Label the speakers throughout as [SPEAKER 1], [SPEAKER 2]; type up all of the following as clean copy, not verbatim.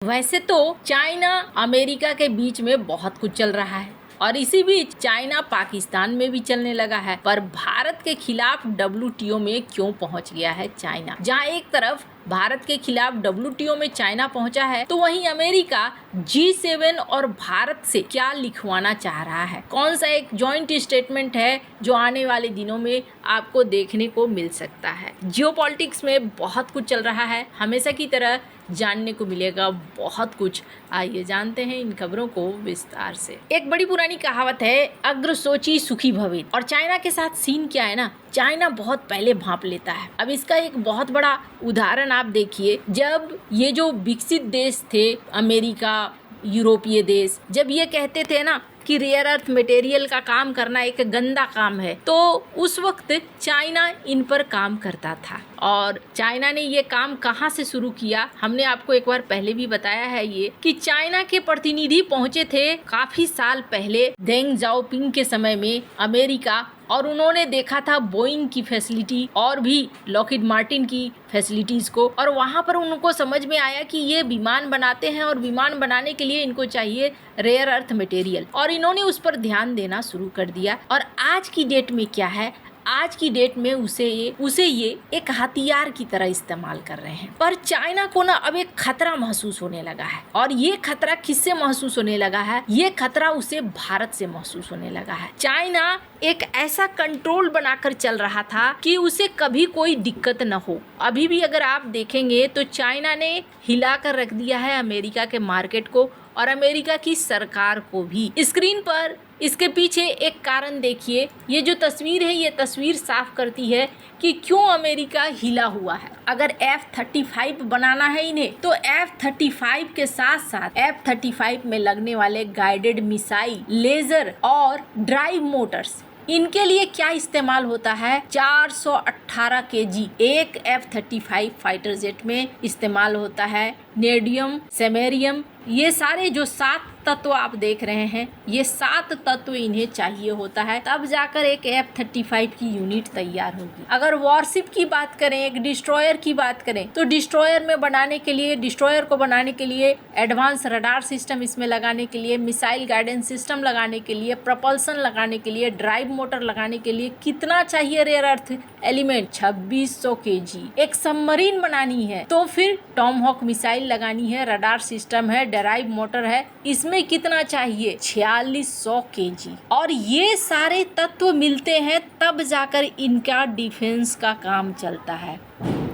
[SPEAKER 1] वैसे तो China America के बीच में बहुत कुछ चल रहा है और इसी बीच चाइना पाकिस्तान में भी चलने लगा है। पर भारत के खिलाफ WTO में क्यों पहुंच गया है चाइना? जहां एक तरफ भारत के खिलाफ WTO में चाइना पहुंचा है, तो वहीं अमेरिका G7 और भारत से क्या लिखवाना चाह रहा है? कौन सा एक जॉइंट स्टेटमेंट है जो आने वाले दिनों में आपको देखने को मिल सकता है? जियोपॉलिटिक्स में बहुत कुछ चल रहा है, हमेशा की तरह जानने को मिलेगा बहुत कुछ। आइए जानते हैं इन खबरों को विस्तार से। एक बड़ी पुरानी कहावत है, अग्र सोची सुखी भवित। और चाइना के साथ सीन क्या है ना, चाइना बहुत पहले भांप लेता है। अब इसका एक बहुत बड़ा उदाहरण आप देखिए, जब ये जो विकसित देश थे, अमेरिका, यूरोपीय देश, जब ये कहते थे ना कि रेयर अर्थ मटेरियल का काम करना एक गंदा काम है, तो उस वक्त चाइना इन पर काम करता था। और चाइना ने ये काम कहाँ से शुरू किया, हमने आपको एक बार पहले भी बताया है ये कि चाइना के प्रतिनिधि पहुंचे थे काफी साल पहले देंग जाओपिंग के समय में अमेरिका, और उन्होंने देखा था बोइंग की फैसिलिटी और भी लॉकहीड मार्टिन की फैसिलिटीज को, और वहां पर उनको समझ में आया कि ये विमान बनाते हैं और विमान बनाने के लिए इनको चाहिए रेयर अर्थ मटेरियल, और इन्होंने उस पर ध्यान देना शुरू कर दिया। और आज की डेट में क्या है, आज की डेट में उसे ये एक हथियार की तरह इस्तेमाल कर रहे हैं। पर चाइना को ना अब एक खतरा महसूस होने लगा है, और ये खतरा किससे महसूस होने लगा है? ये खतरा उसे भारत से महसूस होने लगा है। चाइना एक ऐसा कंट्रोल बनाकर चल रहा था कि उसे कभी कोई दिक्कत न हो। अभी भी अगर आप देखेंगे तो चाइना ने हिलाकर रख दिया है अमेरिका के मार्केट को और अमेरिका की सरकार को भी। स्क्रीन पर इसके पीछे एक कारण देखिए, ये जो तस्वीर है, ये तस्वीर साफ करती है कि क्यों अमेरिका हिला हुआ है। अगर F-35 बनाना है इन्हें, तो F-35 के साथ साथ F-35 में लगने वाले गाइडेड मिसाइल, लेजर और ड्राइव मोटर्स, इनके लिए क्या इस्तेमाल होता है? 418 kg एक F-35 फाइटर जेट में इस्तेमाल होता है। नेडियम, सेमेरियम, ये सारे जो 7 तत्व आप देख रहे हैं, ये 7 तत्व इन्हें चाहिए होता है, तब जाकर एक F-35 की यूनिट तैयार होगी। अगर वॉरशिप की बात करें, एक डिस्ट्रॉयर की बात करें, तो डिस्ट्रॉयर में बनाने के लिए, डिस्ट्रॉयर को बनाने के लिए एडवांस रडार सिस्टम इसमें लगाने के लिए, मिसाइल गाइडेंस सिस्टम लगाने के लिए, प्रपल्सन लगाने के लिए, ड्राइव मोटर लगाने के लिए कितना चाहिए रेयर अर्थ एलिमेंट? 2600 kg। एक सबमरीन बनानी है तो फिर टॉमहॉक मिसाइल लगानी है, रडार सिस्टम है, ड्राइव मोटर है, इसमें कितना चाहिए? 4600 kg। और ये सारे तत्व मिलते हैं तब जाकर इनका डिफेंस का काम चलता है।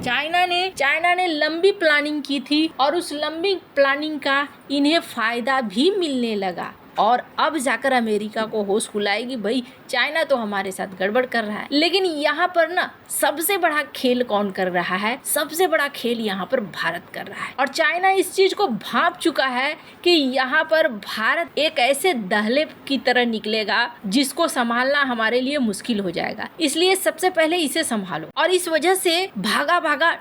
[SPEAKER 1] चाइना ने लंबी प्लानिंग की थी और उस लंबी प्लानिंग का इन्हें फायदा भी मिलने लगा, और अब जाकर अमेरिका को होश खुलाएगी, भाई चाइना तो हमारे साथ गड़बड़ कर रहा है। लेकिन यहाँ पर ना सबसे बड़ा खेल कौन कर रहा है? सबसे बड़ा खेल यहाँ पर भारत कर रहा है, और चाइना इस चीज को भांप चुका है कि यहाँ पर भारत एक ऐसे दहले की तरह निकलेगा जिसको संभालना हमारे लिए मुश्किल हो जाएगा। इसलिए सबसे पहले इसे संभालो, और इस वजह से भागा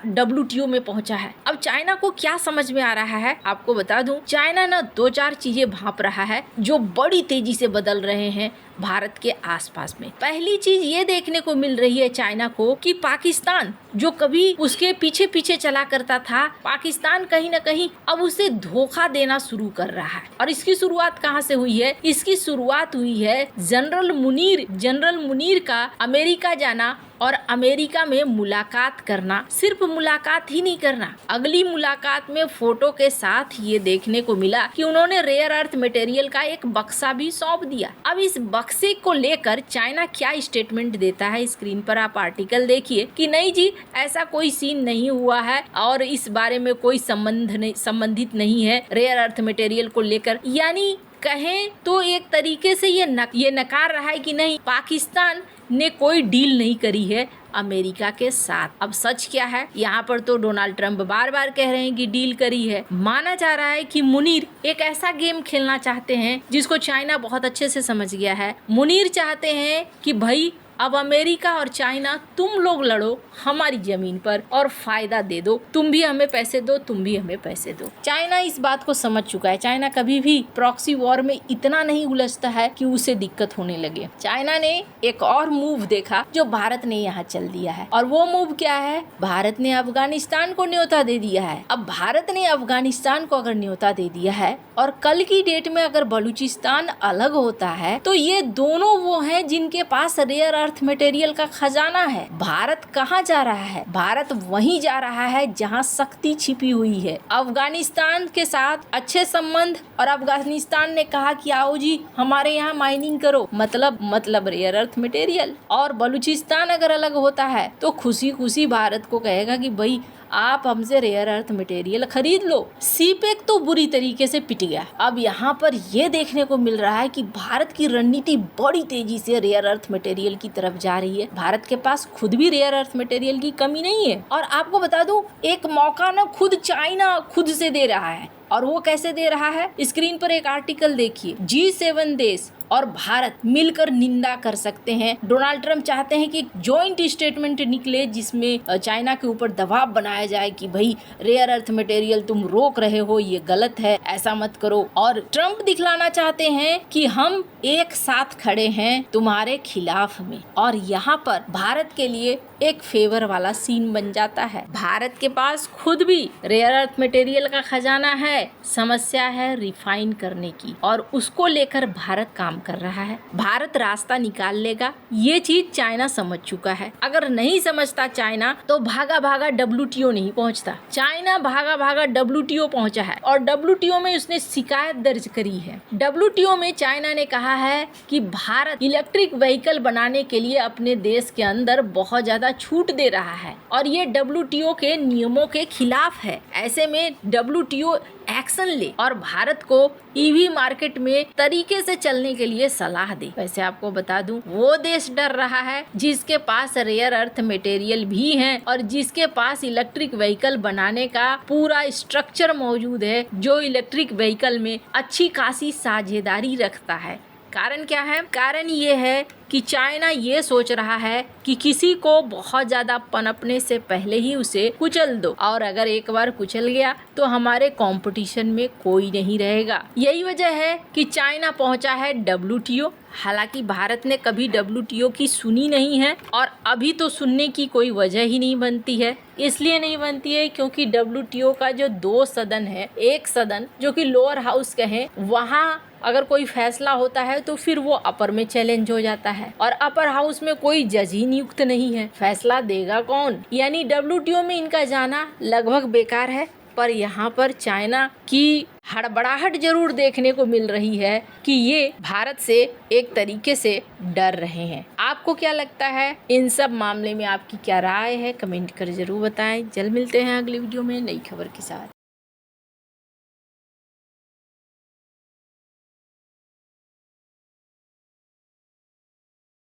[SPEAKER 1] WTO में पहुंचा है। अब चाइना को क्या समझ में आ रहा है आपको बता दूं, चाइना ना 2-4 चीजें भांप रहा है जो बड़ी तेजी से बदल रहे हैं भारत के आसपास में। पहली चीज ये देखने को मिल रही है चाइना को कि पाकिस्तान जो कभी उसके पीछे पीछे चला करता था, पाकिस्तान कहीं ना कहीं अब उसे धोखा देना शुरू कर रहा है। और इसकी शुरुआत कहाँ से हुई है? इसकी शुरुआत हुई है जनरल मुनीर का अमेरिका जाना और अमेरिका में मुलाकात करना। सिर्फ मुलाकात ही नहीं करना, अगली मुलाकात में फोटो के साथ ये देखने को मिला कि उन्होंने रेयर अर्थ मटेरियल का एक बक्सा भी सौंप दिया। अब इस बक्से को लेकर चाइना क्या स्टेटमेंट देता है, स्क्रीन पर आप आर्टिकल देखिए कि नहीं जी, ऐसा कोई सीन नहीं हुआ है और इस बारे में कोई संबंधित नहीं है रेयर अर्थ मटेरियल को लेकर। यानी कहें तो एक तरीके से ये नकार रहा है कि नहीं, पाकिस्तान ने कोई डील नहीं करी है अमेरिका के साथ। अब सच क्या है? यहाँ पर तो डोनाल्ड ट्रंप बार बार कह रहे हैं कि डील करी है। माना जा रहा है कि मुनीर एक ऐसा गेम खेलना चाहते हैं जिसको चाइना बहुत अच्छे से समझ गया है। मुनीर चाहते हैं कि भाई अब अमेरिका और चाइना तुम लोग लड़ो हमारी जमीन पर और फायदा दे दो, तुम भी हमें पैसे दो, तुम भी हमें पैसे दो। चाइना इस बात को समझ चुका है। चाइना कभी भी प्रॉक्सी वॉर में इतना नहीं उलझता है कि उसे दिक्कत होने लगे। चाइना ने एक और मूव देखा जो भारत ने यहाँ चल दिया है, और वो मूव क्या है? भारत ने अफगानिस्तान को न्योता दे दिया है। अब भारत ने अफगानिस्तान को अगर न्योता दे दिया है और कल की डेट में अगर बलूचिस्तान अलग होता है तो ये दोनों वो हैं जिनके पास रेयर अर्थ मटेरियल का खजाना है। भारत कहाँ जा रहा है? भारत वहीं जा रहा है जहाँ शक्ति छिपी हुई है। अफगानिस्तान के साथ अच्छे संबंध, और अफगानिस्तान ने कहा कि आओ जी हमारे यहाँ माइनिंग करो, मतलब रेयर अर्थ मटेरियल। और बलूचिस्तान अगर अलग होता है तो खुशी खुशी भारत को कहेगा कि भाई आप हमसे रेयर अर्थ मटेरियल खरीद लो। सीपेक तो बुरी तरीके से पिट गया। अब यहाँ पर ये देखने को मिल रहा है कि भारत की रणनीति बड़ी तेजी से रेयर अर्थ मटेरियल की तरफ जा रही है। भारत के पास खुद भी रेयर अर्थ मटेरियल की कमी नहीं है। और आपको बता दूं, एक मौका ना खुद चाइना खुद से दे रहा है। और वो कैसे दे रहा है? स्क्रीन पर एक आर्टिकल देखिए। G7 देश और भारत मिलकर निंदा कर सकते हैं। डोनाल्ड ट्रंप चाहते हैं कि जॉइंट स्टेटमेंट निकले जिसमें चाइना के ऊपर दबाव बनाया जाए कि भाई रेयर अर्थ मटेरियल तुम रोक रहे हो, ये गलत है, ऐसा मत करो। और ट्रंप दिखलाना चाहते हैं कि हम एक साथ खड़े हैं तुम्हारे खिलाफ में। और यहाँ पर भारत के लिए एक फेवर वाला सीन बन जाता है। भारत के पास खुद भी रेयर अर्थ मटेरियल का खजाना है, समस्या है रिफाइन करने की, और उसको लेकर भारत काम कर रहा है। भारत रास्ता निकाल लेगा, ये चीज चाइना समझ चुका है। अगर नहीं समझता चाइना तो भागा भागा WTO नहीं पहुंचता। चाइना भागा भागा WTO पहुंचा है और WTO में उसने शिकायत दर्ज करी है। WTO में चाइना ने कहा है कि भारत इलेक्ट्रिक व्हीकल बनाने के लिए अपने देश के अंदर बहुत ज्यादा छूट दे रहा है और ये WTO के नियमों के खिलाफ है। ऐसे में WTO एक्शन ले और भारत को ईवी मार्केट में तरीके से चलने के लिए सलाह दे। वैसे आपको बता दूं, वो देश डर रहा है जिसके पास रेयर अर्थ मटेरियल भी है और जिसके पास इलेक्ट्रिक व्हीकल बनाने का पूरा स्ट्रक्चर मौजूद है, जो इलेक्ट्रिक व्हीकल में अच्छी खासी साझेदारी रखता है। कारण क्या है? कारण ये है कि चाइना ये सोच रहा है कि किसी को बहुत ज्यादा पनपने से पहले ही उसे कुचल दो, और अगर एक बार कुचल गया तो हमारे कंपटीशन में कोई नहीं रहेगा। यही वजह है कि चाइना पहुंचा है WTO। हालांकि भारत ने कभी WTO की सुनी नहीं है और अभी तो सुनने की कोई वजह ही नहीं बनती है। इसलिए नहीं बनती है क्योंकि WTO का जो 2 सदन है, एक सदन जो कि लोअर हाउस कहें, वहाँ अगर कोई फैसला होता है तो फिर वो अपर में चैलेंज हो जाता है और अपर हाउस में कोई जज ही नियुक्त नहीं है। फैसला देगा कौन? यानी WTO में इनका जाना लगभग बेकार है। पर यहाँ पर चाइना की हड़बड़ाहट जरूर देखने को मिल रही है कि ये भारत से एक तरीके से डर रहे हैं। आपको क्या लगता है? इन सब मामले में आपकी क्या राय है? कमेंट कर जरूर बताएं। जल्द मिलते हैं अगली वीडियो में नई खबर के साथ।